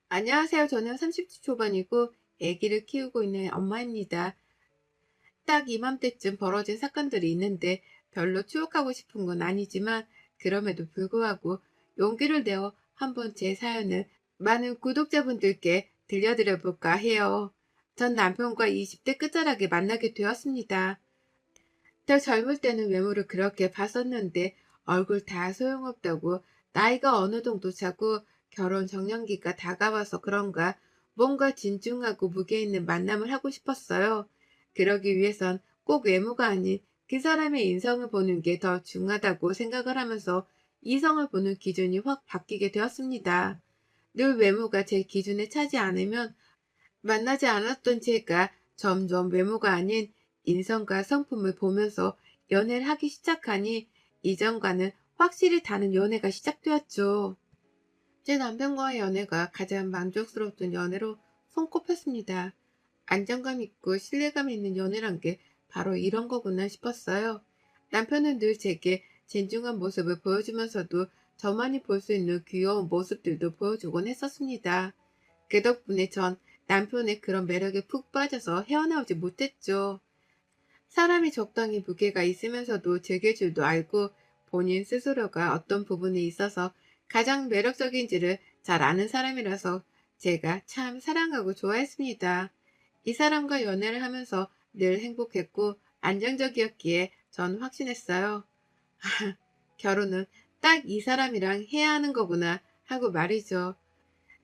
안녕하세요. 저는 30대 초반이고 아기를 키우고 있는 엄마입니다. 딱 이맘때쯤 벌어진 사건들이 있는데 별로 추억하고 싶은 건 아니지만 그럼에도 불구하고 용기를 내어 한번 제 사연을 많은 구독자분들께 들려드려 볼까 해요. 전 남편과 20대 끝자락에 만나게 되었습니다. 더 젊을 때는 외모를 그렇게 봤었는데 얼굴 다 소용없다고 나이가 어느 정도 차고 결혼 정년기가 다가와서 그런가 뭔가 진중하고 무게 있는 만남을 하고 싶었어요. 그러기 위해선 꼭 외모가 아닌 그 사람의 인성을 보는 게 더 중요하다고 생각을 하면서 이성을 보는 기준이 확 바뀌게 되었습니다. 늘 외모가 제 기준에 차지 않으면 만나지 않았던 제가 점점 외모가 아닌 인성과 성품을 보면서 연애를 하기 시작하니 이전과는 확실히 다른 연애가 시작되었죠. 제 남편과의 연애가 가장 만족스러웠던 연애로 손꼽혔습니다. 안정감 있고 신뢰감 있는 연애란 게 바로 이런 거구나 싶었어요. 남편은 늘 제게 진중한 모습을 보여주면서도 저만이 볼 수 있는 귀여운 모습들도 보여주곤 했었습니다. 그 덕분에 전 남편의 그런 매력에 푹 빠져서 헤어나오지 못했죠. 사람이 적당히 무게가 있으면서도 즐길 줄도 알고 본인 스스로가 어떤 부분에 있어서 가장 매력적인지를 잘 아는 사람이라서 제가 참 사랑하고 좋아했습니다. 이 사람과 연애를 하면서 늘 행복했고 안정적이었기에 전 확신했어요. 결혼은 딱 이 사람이랑 해야 하는 거구나 하고 말이죠.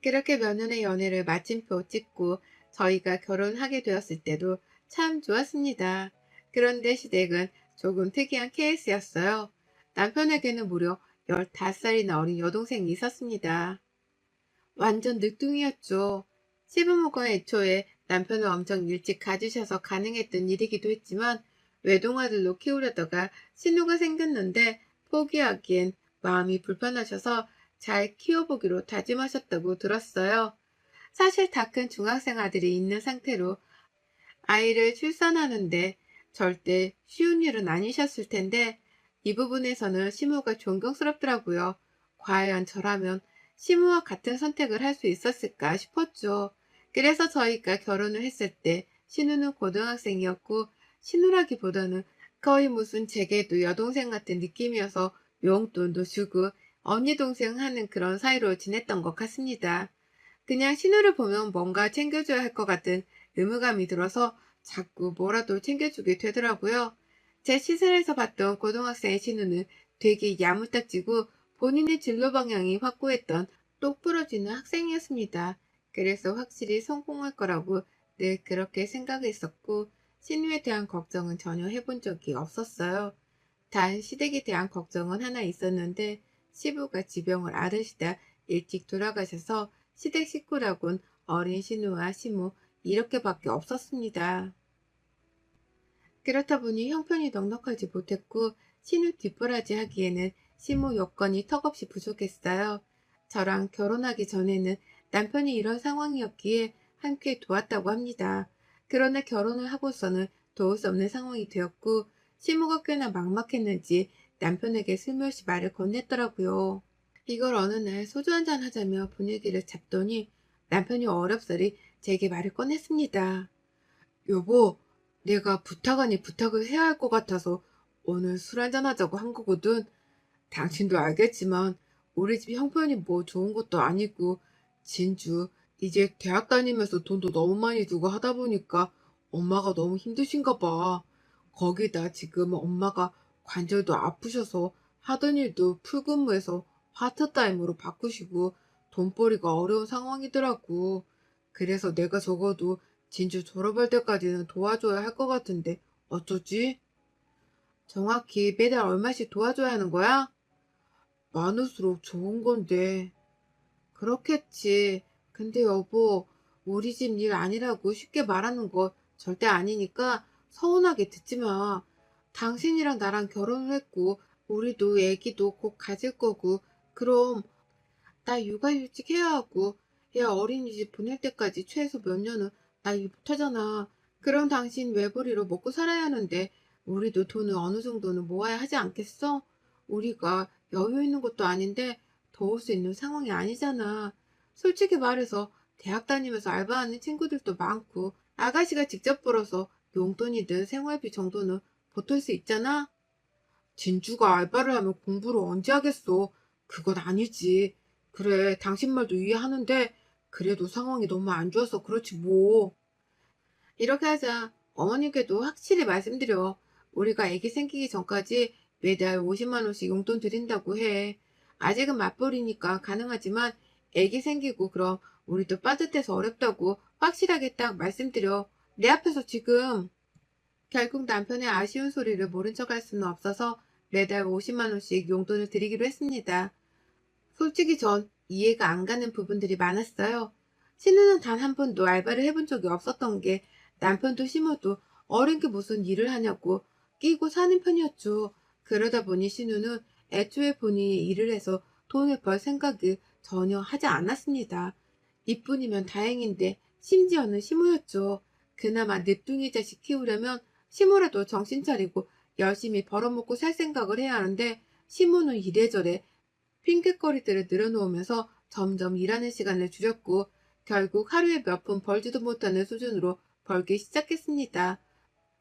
그렇게 몇 년의 연애를 마침표 찍고 저희가 결혼하게 되었을 때도 참 좋았습니다. 그런데 시댁은 조금 특이한 케이스였어요. 남편에게는 무려 15살이나 어린 여동생이 있었습니다. 완전 늦둥이였죠. 시부모가 애초에 남편을 엄청 일찍 가지셔서 가능했던 일이기도 했지만 외동아들로 키우려다가 신우가 생겼는데 포기하기엔 마음이 불편하셔서 잘 키워보기로 다짐하셨다고 들었어요. 사실 다 큰 중학생 아들이 있는 상태로 아이를 출산하는데 절대 쉬운 일은 아니셨을 텐데 이 부분에서는 시모가 존경스럽더라고요. 과연 저라면 시모와 같은 선택을 할 수 있었을까 싶었죠. 그래서 저희가 결혼을 했을 때 신우는 고등학생이었고 신우라기보다는 거의 무슨 제게도 여동생 같은 느낌이어서 용돈도 주고 언니 동생 하는 그런 사이로 지냈던 것 같습니다. 그냥 신우를 보면 뭔가 챙겨줘야 할 것 같은 의무감이 들어서 자꾸 뭐라도 챙겨주게 되더라고요. 제 시설에서 봤던 고등학생의 신우는 되게 야무딱지고 본인의 진로 방향이 확고했던 똑부러지는 학생이었습니다. 그래서 확실히 성공할 거라고 늘 그렇게 생각했었고 신우에 대한 걱정은 전혀 해본 적이 없었어요. 단 시댁에 대한 걱정은 하나 있었는데 시부가 지병을 앓으시다 일찍 돌아가셔서 시댁 식구라곤 어린 신우와 시모 이렇게밖에 없었습니다. 그렇다 보니 형편이 넉넉하지 못했고 신우 뒷바라지 하기에는 시모 여건이 턱없이 부족했어요. 저랑 결혼하기 전에는 남편이 이런 상황이었기에 함께 도왔다고 합니다. 그러나 결혼을 하고서는 도울 수 없는 상황이 되었고 시모가 꽤나 막막했는지 남편에게 슬며시 말을 건넸더라고요. 이걸 어느 날 소주 한잔 하자며 분위기를 잡더니 남편이 어렵사리 제게 말을 꺼냈습니다. 여보, 내가 부탁 아니 부탁을 해야 할 것 같아서 오늘 술 한잔 하자고 한 거거든. 당신도 알겠지만 우리 집 형편이 뭐 좋은 것도 아니고 진주 이제 대학 다니면서 돈도 너무 많이 들고 하다 보니까 엄마가 너무 힘드신가 봐. 거기다 지금 엄마가 관절도 아프셔서 하던 일도 풀근무해서 파트타임으로 바꾸시고 돈벌이가 어려운 상황이더라고. 그래서 내가 적어도 진주 졸업할 때까지는 도와줘야 할 것 같은데 어쩌지? 정확히 매달 얼마씩 도와줘야 하는 거야? 많을수록 좋은 건데. 그렇겠지. 근데 여보, 우리 집 일 아니라고 쉽게 말하는 거 절대 아니니까 서운하게 듣지 마. 당신이랑 나랑 결혼을 했고, 우리도 애기도 곧 가질 거고, 그럼 나 육아휴직 해야 하고, 얘 어린이집 보낼 때까지 최소 몇 년은 나 일 못하잖아. 그럼 당신 외벌이로 먹고 살아야 하는데, 우리도 돈을 어느 정도는 모아야 하지 않겠어? 우리가 여유 있는 것도 아닌데, 도울 수 있는 상황이 아니잖아. 솔직히 말해서 대학 다니면서 알바하는 친구들도 많고 아가씨가 직접 벌어서 용돈이든 생활비 정도는 보탤 수 있잖아? 진주가 알바를 하면 공부를 언제 하겠어? 그건 아니지. 그래, 당신 말도 이해하는데 그래도 상황이 너무 안 좋아서 그렇지 뭐. 이렇게 하자. 어머님께도 확실히 말씀드려. 우리가 아기 생기기 전까지 매달 50만 원씩 용돈 드린다고 해. 아직은 맞벌이니까 가능하지만 아기 생기고 그럼 우리도 빠듯해서 어렵다고 확실하게 딱 말씀드려. 내 앞에서 지금. 결국 남편의 아쉬운 소리를 모른 척할 수는 없어서 매달 50만 원씩 용돈을 드리기로 했습니다. 솔직히 전 이해가 안 가는 부분들이 많았어요. 신우는 단 한 번도 알바를 해본 적이 없었던 게 남편도 시모도 어린 게 무슨 일을 하냐고 끼고 사는 편이었죠. 그러다 보니 신우는 애초에 본인이 일을 해서 돈을 벌 생각을 전혀 하지 않았습니다. 이뿐이면 다행인데 심지어는 시모였죠. 그나마 늦둥이 자식 키우려면 시모라도 정신 차리고 열심히 벌어먹고 살 생각을 해야 하는데 시모는 이래저래 핑곗거리들을 늘어놓으면서 점점 일하는 시간을 줄였고 결국 하루에 몇 푼 벌지도 못하는 수준으로 벌기 시작했습니다.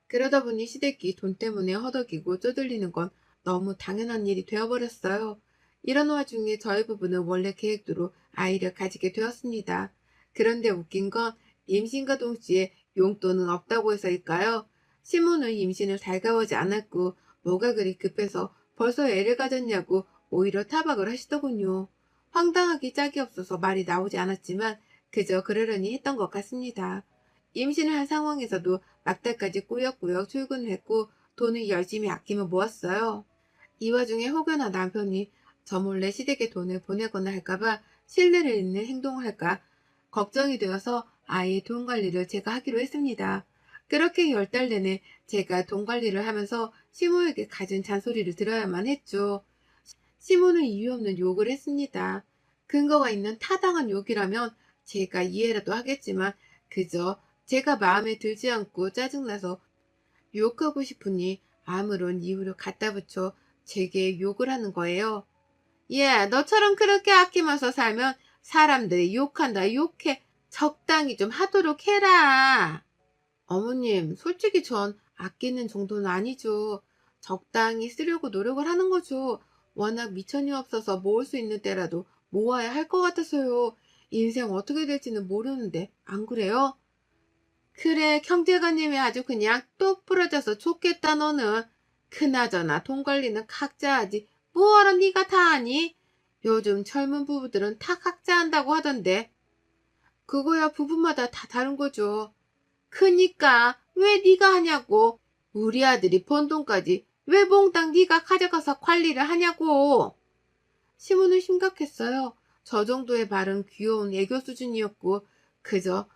그러다 보니 시댁이 돈 때문에 허덕이고 쪼들리는 건 너무 당연한 일이 되어버렸어요. 이런 와중에 저희 부부는 원래 계획대로 아이를 가지게 되었습니다. 그런데 웃긴 건 임신과 동시에 용돈은 없다고 해서일까요? 시모는 임신을 달가워하지 않았고 뭐가 그리 급해서 벌써 애를 가졌냐고 오히려 타박을 하시더군요. 황당하기 짝이 없어서 말이 나오지 않았지만 그저 그러려니 했던 것 같습니다. 임신을 한 상황에서도 막달까지 꾸역꾸역 출근을 했고 돈을 열심히 아끼며 모았어요. 이 와중에 혹여나 남편이 저 몰래 시댁에 돈을 보내거나 할까봐 신뢰를 잃는 행동을 할까 걱정이 되어서 아이의 돈 관리를 제가 하기로 했습니다. 그렇게 10달 내내 제가 돈 관리를 하면서 시모에게 갖은 잔소리를 들어야만 했죠. 시모는 이유 없는 욕을 했습니다. 근거가 있는 타당한 욕이라면 제가 이해라도 하겠지만 그저 제가 마음에 들지 않고 짜증나서 욕하고 싶으니 아무런 이유를 갖다 붙여 제게 욕을 하는 거예요. 예, 너처럼 그렇게 아끼면서 살면 사람들이 욕한다, 욕해. 적당히 좀 하도록 해라. 어머님, 솔직히 전 아끼는 정도는 아니죠. 적당히 쓰려고 노력을 하는 거죠. 워낙 미천이 없어서 모을 수 있는 때라도 모아야 할 것 같아서요. 인생 어떻게 될지는 모르는데, 안 그래요? 그래, 경제관념이 아주 그냥 똑 부러져서 좋겠다, 너는. 그나저나 돈 관리는 각자 하지. 뭐하러 네가 다 하니? 요즘 젊은 부부들은 다 각자 한다고 하던데. 그거야 부부마다 다 다른 거죠. 그니까 왜 네가 하냐고. 우리 아들이 번 돈까지 왜 몽땅 네가 가져가서 관리를 하냐고. 시문은 심각했어요. 저 정도의 말은 귀여운 애교 수준이었고 그저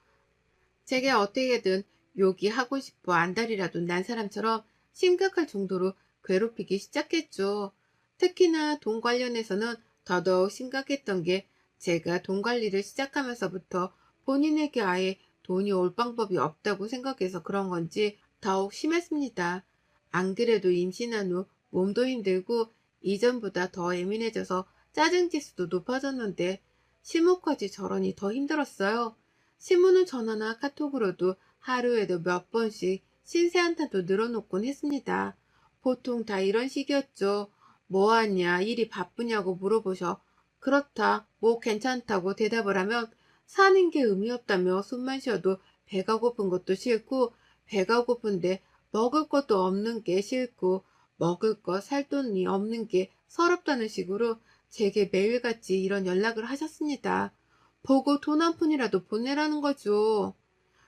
제게 어떻게든 욕이 하고 싶어 안달이라도 난 사람처럼 심각할 정도로 괴롭히기 시작했죠. 특히나 돈 관련해서는 더더욱 심각했던 게 제가 돈 관리를 시작하면서부터 본인에게 아예 돈이 올 방법이 없다고 생각해서 그런 건지 더욱 심했습니다. 안 그래도 임신한 후 몸도 힘들고 이전보다 더 예민해져서 짜증 지수도 높아졌는데 심호까지 저러니 더 힘들었어요. 신문은 전화나 카톡으로도 하루에도 몇 번씩 신세 한탄도 늘어놓곤 했습니다. 보통 다 이런 식이었죠. 뭐 하냐, 일이 바쁘냐고 물어보셔. 그렇다, 뭐 괜찮다고 대답을 하면 사는 게 의미 없다며 숨만 쉬어도 배가 고픈 것도 싫고 배가 고픈데 먹을 것도 없는 게 싫고 먹을 거 살 돈이 없는 게 서럽다는 식으로 제게 매일같이 이런 연락을 하셨습니다. 보고 돈 한 푼이라도 보내라는 거죠.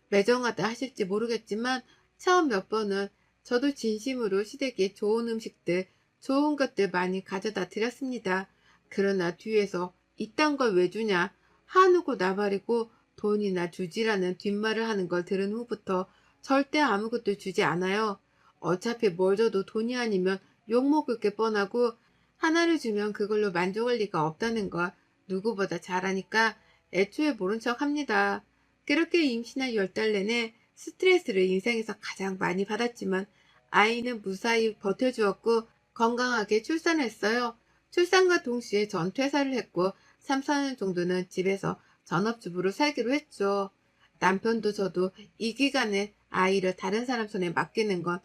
매정하다 하실지 모르겠지만 처음 몇 번은 저도 진심으로 시댁에 좋은 음식들, 좋은 것들 많이 가져다 드렸습니다. 그러나 뒤에서 이딴 걸 왜 주냐, 한우고 나발이고 돈이나 주지라는 뒷말을 하는 걸 들은 후부터 절대 아무것도 주지 않아요. 어차피 뭘 줘도 돈이 아니면 욕먹을 게 뻔하고 하나를 주면 그걸로 만족할 리가 없다는 걸 누구보다 잘 아니까 애초에 모른 척 합니다. 그렇게 임신한 10달 내내 스트레스를 인생에서 가장 많이 받았지만 아이는 무사히 버텨주었고 건강하게 출산했어요. 출산과 동시에 전 퇴사를 했고 3, 4년 정도는 집에서 전업주부로 살기로 했죠. 남편도 저도 이 기간에 아이를 다른 사람 손에 맡기는 건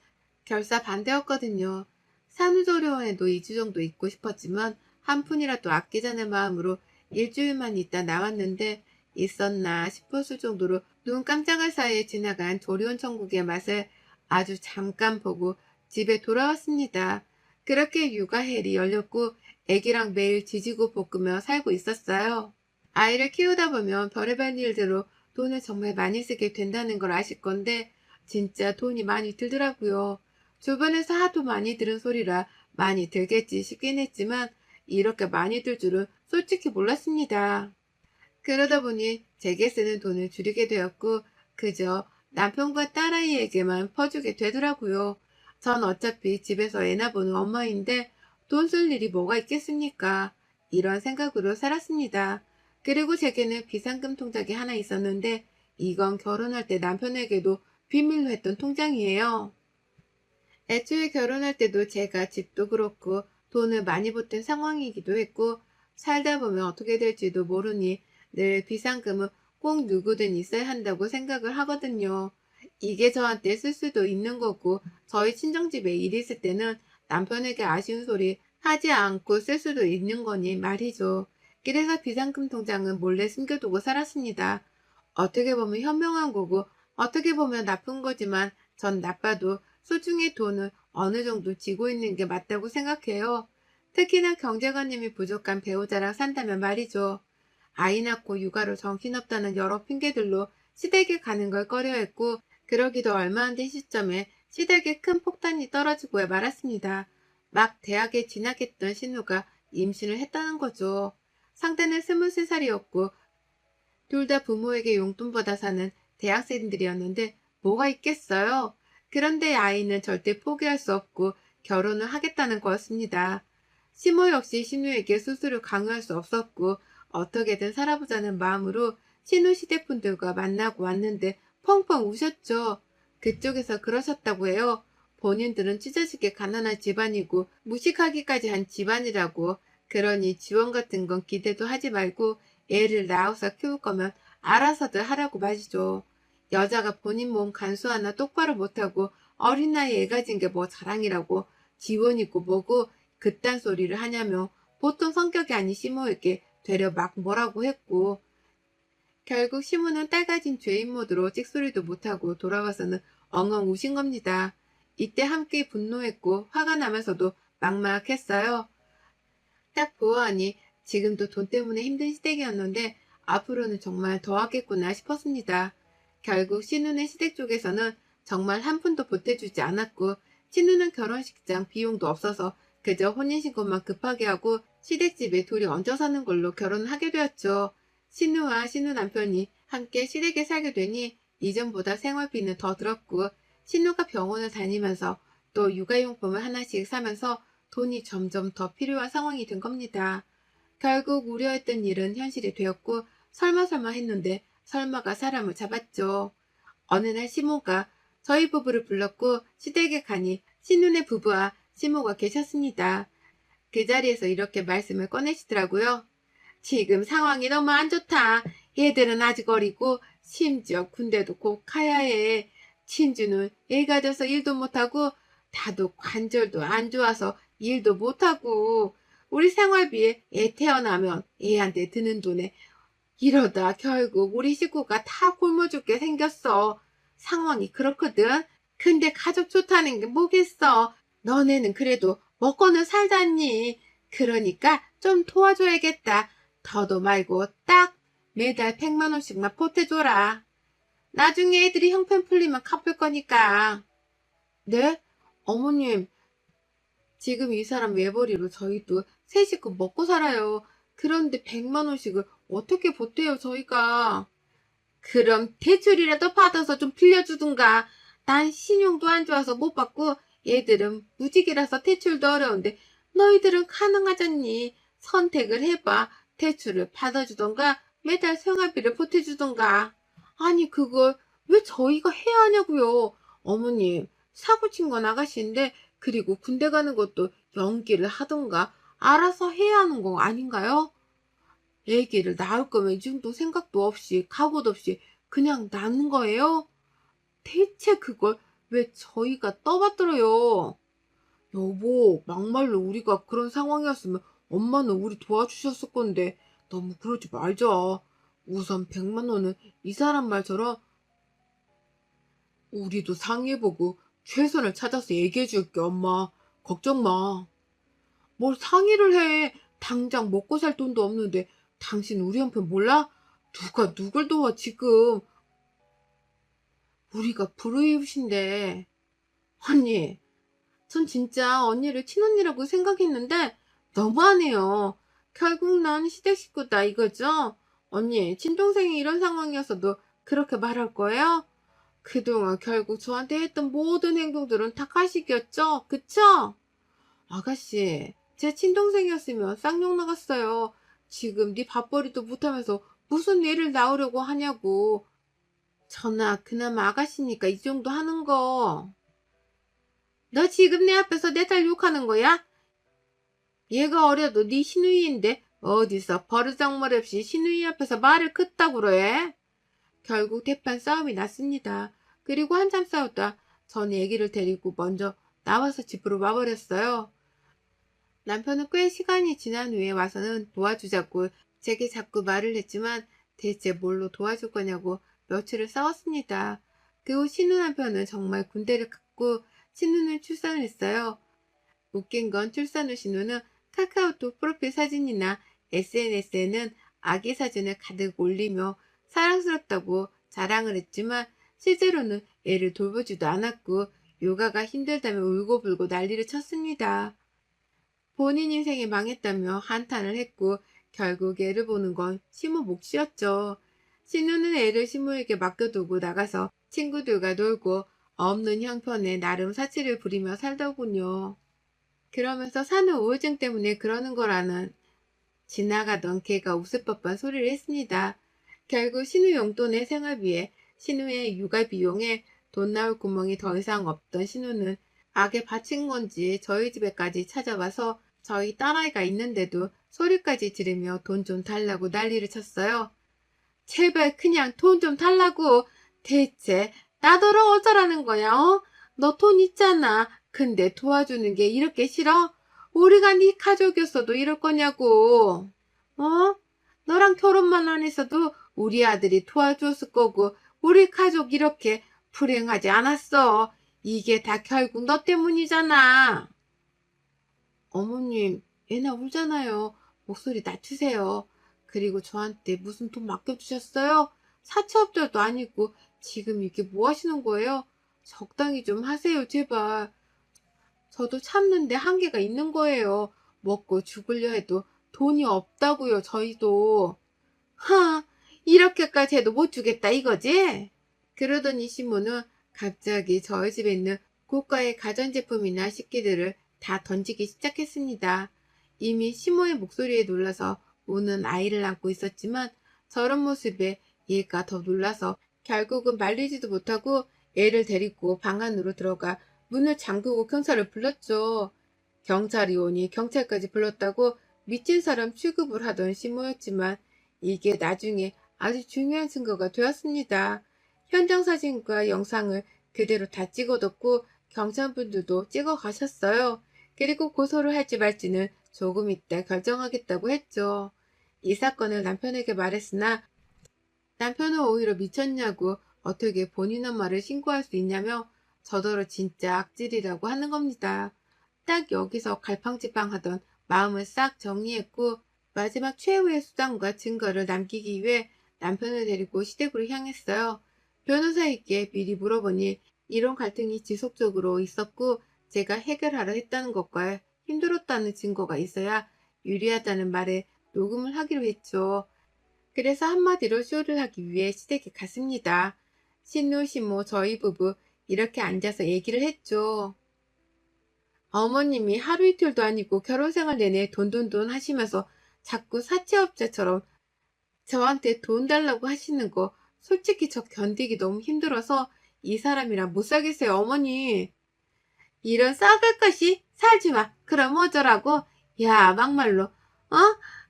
결사 반대였거든요. 산후조리원에도 2주 정도 있고 싶었지만 한 푼이라도 아끼자는 마음으로 일주일만 있다 나왔는데 있었나 싶었을 정도로 눈 깜짝할 사이에 지나간 조리원 천국의 맛을 아주 잠깐 보고 집에 돌아왔습니다. 그렇게 육아헬이 열렸고 애기랑 매일 지지고 볶으며 살고 있었어요. 아이를 키우다 보면 별의별 일대로 돈을 정말 많이 쓰게 된다는 걸 아실 건데 진짜 돈이 많이 들더라고요. 주변에서 하도 많이 들은 소리라 많이 들겠지 싶긴 했지만 이렇게 많이 들 줄은 솔직히 몰랐습니다. 그러다 보니 제게 쓰는 돈을 줄이게 되었고 그저 남편과 딸아이에게만 퍼주게 되더라고요. 전 어차피 집에서 애나 보는 엄마인데 돈 쓸 일이 뭐가 있겠습니까? 이런 생각으로 살았습니다. 그리고 제게는 비상금 통장이 하나 있었는데 이건 결혼할 때 남편에게도 비밀로 했던 통장이에요. 애초에 결혼할 때도 제가 집도 그렇고 돈을 많이 보탠 상황이기도 했고 살다 보면 어떻게 될지도 모르니 늘 비상금은 꼭 누구든 있어야 한다고 생각을 하거든요. 이게 저한테 쓸 수도 있는 거고 저희 친정집에 일이 있을 때는 남편에게 아쉬운 소리 하지 않고 쓸 수도 있는 거니 말이죠. 그래서 비상금 통장은 몰래 숨겨두고 살았습니다. 어떻게 보면 현명한 거고 어떻게 보면 나쁜 거지만 전 나빠도 소중히 돈을 어느 정도 쥐고 있는 게 맞다고 생각해요. 특히나 경제관념이 부족한 배우자랑 산다면 말이죠. 아이 낳고 육아로 정신없다는 여러 핑계들로 시댁에 가는 걸 꺼려했고 그러기도 얼마 안 된 시점에 시댁에 큰 폭탄이 떨어지고 말았습니다. 막 대학에 진학했던 신우가 임신을 했다는 거죠. 상대는 23살이었고 둘 다 부모에게 용돈 받아 사는 대학생들이었는데 뭐가 있겠어요? 그런데 아이는 절대 포기할 수 없고 결혼을 하겠다는 거였습니다. 시모 역시 신우에게 수술을 강요할 수 없었고 어떻게든 살아보자는 마음으로 신우 시댁분들과 만나고 왔는데 펑펑 우셨죠. 그쪽에서 그러셨다고 해요. 본인들은 찢어지게 가난한 집안이고 무식하기까지 한 집안이라고. 그러니 지원 같은 건 기대도 하지 말고 애를 낳아서 키울 거면 알아서들 하라고 마시죠. 여자가 본인 몸 간수 하나 똑바로 못하고 어린 나이에 애 가진 게 뭐 자랑이라고 지원이고 뭐고 그딴 소리를 하냐며 보통 성격이 아닌 시모에게 되려 막 뭐라고 했고 결국 시모는 딸 가진 죄인 모드로 찍소리도 못하고 돌아와서는 엉엉 우신 겁니다. 이때 함께 분노했고 화가 나면서도 막막했어요. 딱 보아하니 지금도 돈 때문에 힘든 시댁이었는데 앞으로는 정말 더 하겠구나 싶었습니다. 결국 신우네 시댁 쪽에서는 정말 한 푼도 보태주지 않았고 신우는 결혼식장 비용도 없어서 그저 혼인신고만 급하게 하고 시댁집에 둘이 얹어 사는 걸로 결혼하게 되었죠. 신우와 신우 남편이 함께 시댁에 살게 되니 이전보다 생활비는 더 들었고 신우가 병원을 다니면서 또 육아용품을 하나씩 사면서 돈이 점점 더 필요한 상황이 된 겁니다. 결국 우려했던 일은 현실이 되었고 설마 했는데 설마가 사람을 잡았죠. 어느 날 시모가 저희 부부를 불렀고 시댁에 가니 신눈의 부부와 시모가 계셨습니다. 그 자리에서 이렇게 말씀을 꺼내시더라고요. 지금 상황이 너무 안 좋다. 얘들은 아직 어리고 심지어 군대도 곧 가야 해. 친주는 애 가져서 일도 못하고 다도 관절도 안 좋아서 일도 못하고 우리 생활비에 애 태어나면 애한테 드는 돈에 이러다 결국 우리 식구가 다 굶어 죽게 생겼어. 상황이 그렇거든. 근데 가족 좋다는 게 뭐겠어. 너네는 그래도 먹고는 살잖니. 그러니까 좀 도와줘야겠다. 더도 말고 딱 매달 100만 원씩만 보태줘라. 나중에 애들이 형편 풀리면 갚을 거니까. 네? 어머님, 지금 이 사람 외벌이로 저희도 세 식구 먹고 살아요. 그런데 100만 원씩을 어떻게 보태요, 저희가. 그럼 대출이라도 받아서 좀 빌려주든가. 난 신용도 안 좋아서 못 받고 얘들은 무직이라서 대출도 어려운데 너희들은 가능하잖니. 선택을 해봐. 대출을 받아주던가 매달 생활비를 보태주던가. 아니 그걸 왜 저희가 해야 하냐고요. 어머님 사고 친 건 아가씨인데 그리고 군대 가는 것도 연기를 하던가 알아서 해야 하는 거 아닌가요? 애기를 낳을 거면 이 정도 생각도 없이 각오도 없이 그냥 낳는 거예요? 대체 그걸 왜 저희가 떠받들어요? 여보, 막말로 우리가 그런 상황이었으면 엄마는 우리 도와주셨을 건데 너무 그러지 말자. 우선 100만 원은 이 사람 말처럼 우리도 상의해보고 최선을 찾아서 얘기해줄게, 엄마. 걱정 마. 뭘 상의를 해. 당장 먹고 살 돈도 없는데 당신 우리 형편 몰라? 누가 누굴 도와 지금. 우리가 불우이웃인데. 언니, 전 진짜 언니를 친언니라고 생각했는데 너무하네요. 결국 난 시댁 식구다 이거죠? 언니, 친동생이 이런 상황이어서도 그렇게 말할 거예요? 그동안 결국 저한테 했던 모든 행동들은 다 가식이었죠? 그쵸? 아가씨, 제 친동생이었으면 쌍욕 나갔어요. 지금 네 밥벌이도 못하면서 무슨 애를 낳으려고 하냐고. 전화 그나마 아가씨니까 이 정도 하는 거. 너 지금 내 앞에서 내 딸 욕하는 거야? 얘가 어려도 네 시누이인데 어디서 버르장머리 없이 시누이 앞에서 말을 긋다구로 해? 결국 대판 싸움이 났습니다. 그리고 한참 싸우다 전 애기를 데리고 먼저 나와서 집으로 와버렸어요. 남편은 꽤 시간이 지난 후에 와서는 도와주자고 제게 자꾸 말을 했지만 대체 뭘로 도와줄 거냐고 며칠을 싸웠습니다. 그 후 신우 남편은 정말 군대를 갔고 신우는 출산을 했어요. 웃긴 건 출산 후 신우는 카카오톡 프로필 사진이나 SNS에는 아기 사진을 가득 올리며 사랑스럽다고 자랑을 했지만 실제로는 애를 돌보지도 않았고 육아가 힘들다며 울고불고 난리를 쳤습니다. 본인 인생이 망했다며 한탄을 했고 결국 애를 보는 건 시모 몫이었죠. 신우는 애를 시모에게 맡겨두고 나가서 친구들과 놀고 없는 형편에 나름 사치를 부리며 살더군요. 그러면서 사는 우울증 때문에 그러는 거라는 지나가던 걔가 웃을 법한 소리를 했습니다. 결국 신우 용돈의 생활비에 신우의 육아 비용에 돈 나올 구멍이 더 이상 없던 신우는 악에 바친 건지 저희 집에까지 찾아와서 저희 딸아이가 있는데도 소리까지 지르며 돈 좀 달라고 난리를 쳤어요. 제발 그냥 돈 좀 달라고. 대체 나더러 어쩌라는 거야, 어? 너 돈 있잖아. 근데 도와주는 게 이렇게 싫어? 우리가 네 가족이었어도 이럴 거냐고. 어? 너랑 결혼만 안 했어도 우리 아들이 도와줬을 거고 우리 가족 이렇게 불행하지 않았어. 이게 다 결국 너 때문이잖아. 어머님, 애나 울잖아요. 목소리 낮추세요. 그리고 저한테 무슨 돈 맡겨주셨어요? 사채업자도 아니고 지금 이게 뭐 하시는 거예요? 적당히 좀 하세요, 제발. 저도 참는데 한계가 있는 거예요. 먹고 죽으려 해도 돈이 없다고요, 저희도. 하, 이렇게까지 해도 못 주겠다 이거지? 그러더니 시모는 갑자기 저희 집에 있는 고가의 가전제품이나 식기들을 다 던지기 시작했습니다. 이미 시모의 목소리에 놀라서 우는 아이를 안고 있었지만 저런 모습에 얘가 더 놀라서 결국은 말리지도 못하고 애를 데리고 방 안으로 들어가 문을 잠그고 경찰을 불렀죠. 경찰이 오니 경찰까지 불렀다고 미친 사람 취급을 하던 시모였지만 이게 나중에 아주 중요한 증거가 되었습니다. 현장 사진과 영상을 그대로 다 찍어뒀고 경찰분들도 찍어 가셨어요. 그리고 고소를 할지 말지는 조금 있다 결정하겠다고 했죠. 이 사건을 남편에게 말했으나 남편은 오히려 미쳤냐고 어떻게 본인 엄마를 신고할 수 있냐며 저더러 진짜 악질이라고 하는 겁니다. 딱 여기서 갈팡질팡하던 마음을 싹 정리했고 마지막 최후의 수단과 증거를 남기기 위해 남편을 데리고 시댁으로 향했어요. 변호사에게 미리 물어보니 이런 갈등이 지속적으로 있었고 제가 해결하려 했다는 것과 힘들었다는 증거가 있어야 유리하다는 말에 녹음을 하기로 했죠. 그래서 한마디로 쇼를 하기 위해 시댁에 갔습니다. 신우, 시모, 저희 부부 이렇게 앉아서 얘기를 했죠. 어머님이 하루 이틀도 아니고 결혼생활 내내 돈돈돈 하시면서 자꾸 사채업자처럼 저한테 돈 달라고 하시는 거 솔직히 저 견디기 너무 힘들어서 이 사람이랑 못 살겠어요, 어머니. 이런 썩을 것이 살지 마. 그럼 어쩌라고? 야, 막말로. 어?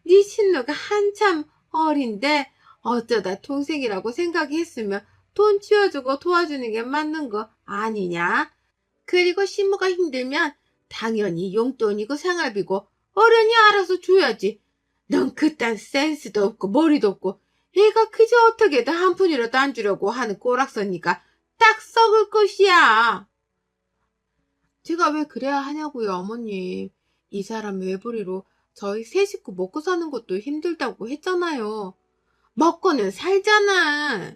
네 신우가 한참 어린데 어쩌다 동생이라고 생각했으면 돈 치워주고 도와주는 게 맞는 거 아니냐? 그리고 신부가 힘들면 당연히 용돈이고 생활비고 어른이 알아서 줘야지. 넌 그딴 센스도 없고 머리도 없고 애가 그저 어떻게든 한 푼이라도 안 주려고 하는 꼬락서니까 딱 썩을 것이야. 제가 왜 그래야 하냐고요, 어머님. 이 사람 외벌이로 저희 세 식구 먹고 사는 것도 힘들다고 했잖아요. 먹고는 살잖아.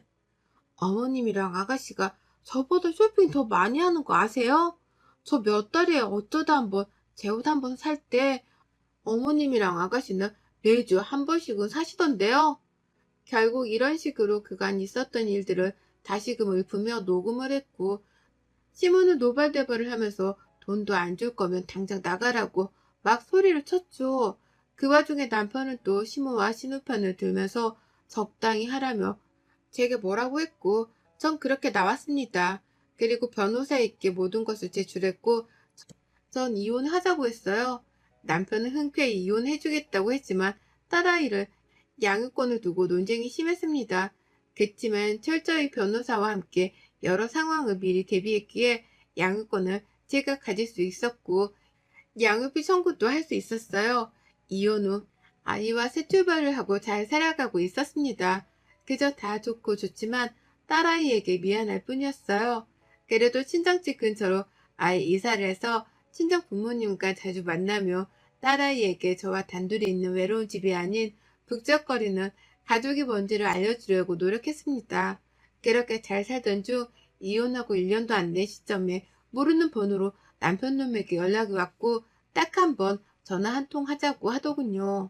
어머님이랑 아가씨가 저보다 쇼핑 더 많이 하는 거 아세요? 저 몇 달에 어쩌다 한번 제 옷 한번 살 때 어머님이랑 아가씨는 매주 한 번씩은 사시던데요. 결국 이런 식으로 그간 있었던 일들을 다시금 읊으며 녹음을 했고 시몬은 노발대발을 하면서 돈도 안 줄 거면 당장 나가라고 막 소리를 쳤죠. 그 와중에 남편은 또 시몬과 신우편을 들면서 적당히 하라며 제게 뭐라고 했고 전 그렇게 나왔습니다. 그리고 변호사에게 모든 것을 제출했고 전 이혼하자고 했어요. 남편은 흔쾌히 이혼해주겠다고 했지만 딸아이를 양육권을 두고 논쟁이 심했습니다. 그치만 철저히 변호사와 함께 여러 상황을 미리 대비했기에 양육권을 제가 가질 수 있었고 양육비 청구도 할 수 있었어요. 이혼 후 아이와 새 출발을 하고 잘 살아가고 있었습니다. 그저 다 좋고 좋지만 딸아이에게 미안할 뿐이었어요. 그래도 친정집 근처로 아이 이사를 해서 친정 부모님과 자주 만나며 딸아이에게 저와 단둘이 있는 외로운 집이 아닌 북적거리는 가족이 뭔지를 알려주려고 노력했습니다. 그렇게 잘 살던 중 이혼하고 1년도 안 된 시점에 모르는 번호로 남편 놈에게 연락이 왔고 딱 한 번 전화 한 통 하자고 하더군요.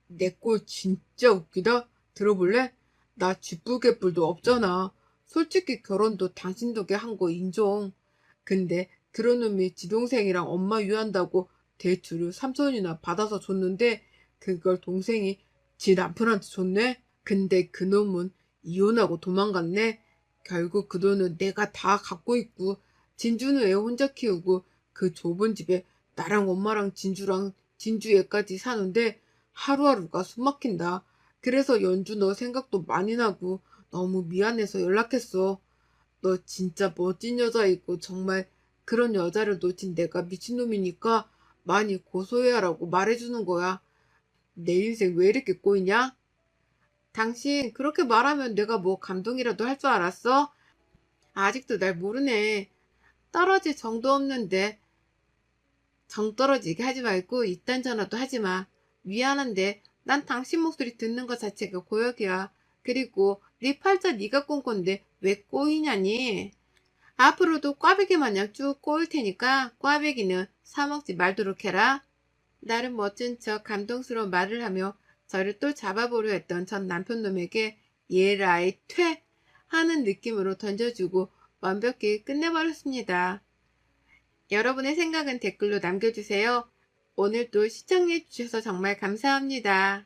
내 꼴 진짜 웃기다. 들어볼래? 나 쥐뿔개뿔도 없잖아. 솔직히 결혼도 당신 덕에 한 거 인정. 근데 그런 놈이 지 동생이랑 엄마 유한다고 대출을 삼천이나 받아서 줬는데 그걸 동생이 지 남편한테 줬네? 근데 그 놈은 이혼하고 도망갔네? 결국 그 돈은 내가 다 갖고 있고 진주는 애 혼자 키우고 그 좁은 집에 나랑 엄마랑 진주랑 진주 애까지 사는데 하루하루가 숨막힌다. 그래서 연주 너 생각도 많이 나고 너무 미안해서 연락했어. 너 진짜 멋진 여자이고 정말 그런 여자를 놓친 내가 미친놈이니까 많이 고소해야라고 말해주는 거야. 내 인생 왜 이렇게 꼬이냐? 당신 그렇게 말하면 내가 뭐 감동이라도 할 줄 알았어? 아직도 날 모르네. 떨어질 정도 없는데 정 떨어지게 하지 말고 이딴 전화도 하지 마. 미안한데 난 당신 목소리 듣는 것 자체가 고역이야. 그리고 네 팔자 네가 꼰 건데 왜 꼬이냐니? 앞으로도 꽈배기 마냥 쭉 꼬일 테니까 꽈배기는 사먹지 말도록 해라. 나름 멋진 척 감동스러운 말을 하며 저를 또 잡아보려 했던 전 남편놈에게 예라이 퇴 하는 느낌으로 던져주고 완벽히 끝내버렸습니다. 여러분의 생각은 댓글로 남겨주세요. 오늘도 시청해주셔서 정말 감사합니다.